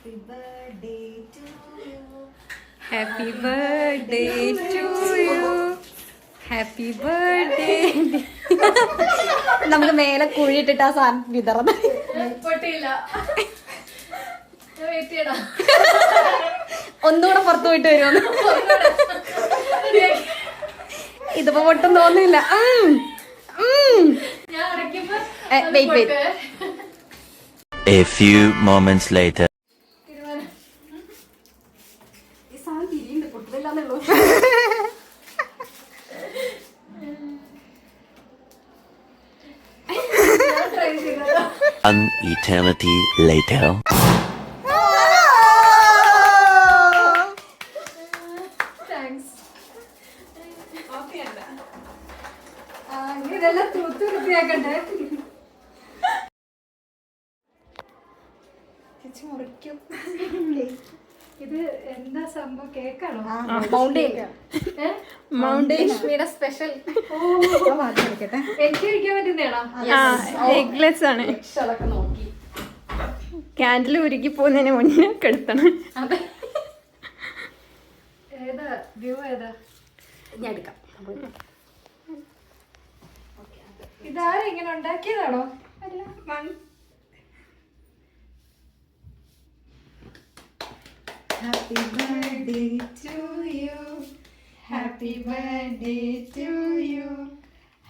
Happy birthday to you. Happy birthday to you. Happy birthday. നമുക്ക് മേലെ കുഴിയിട്ടിട്ട് ആ സാധനം വിതറന്ന് ഒന്നുകൂടെ പുറത്തു പോയിട്ട് വരുമെന്ന്. ഇതിപ്പോ ഒട്ടും തോന്നില്ല. Wait wait. A few moments later. An eternity later. ഇതെല്ലാം തൂത്ത് വൃത്തിയാക്കണ്ടേ? ഇത് എന്താ സംഭവം? കേക്കാണോ? Mountain special. എനിക്ക് കഴിക്കാൻ പറ്റുന്നതാണോ? എഗ്ലെസ് ആണ്. നോക്കി ക്യാൻഡിൽ ഉരുക്കി പോകുന്നതിന് മുന്നേ കെടുത്തണം. ഏതാ വ്യൂ? ഏതാ ഞാൻ എടുക്കാം. ഇതാരും ഇങ്ങനെ ഉണ്ടാക്കിയതാണോ? അല്ല, Happy birthday to you. Happy birthday to you.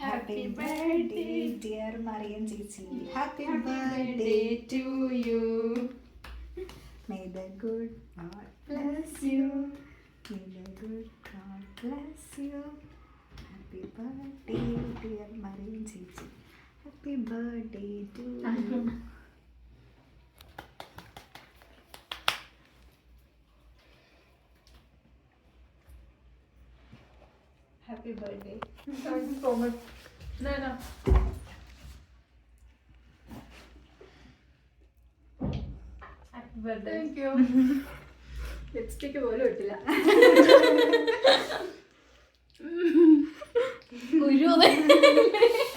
Happy birthday dear Marian Chichi. Happy birthday to you. May the good God bless you. May the good God bless you. Happy birthday dear Marian Chichi. Happy birthday to you. happy birthday. Thank you so much. No. Happy birthday. Thank you. Lipstick പോലും ഇട്ടില്ല.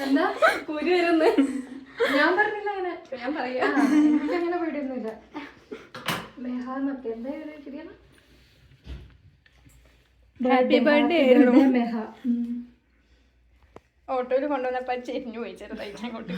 എന്താ കുരു വരുന്ന്? ഞാൻ പറഞ്ഞില്ല അങ്ങനെ. ഞാൻ പറയാ എനിക്കങ്ങനെ പേടിയൊന്നുമില്ല. മെഹാന്നൊക്കെ എന്താ ശരിയാണ്? ഹാപ്പി ബർത്ത്ഡേ ആയിരുന്നു. മെഹ ഓട്ടോയിൽ കൊണ്ടുവന്നപ്പോൾ ചെരിഞ്ഞു പോയി ചെറുതായിട്ട് അങ്ങോട്ട്.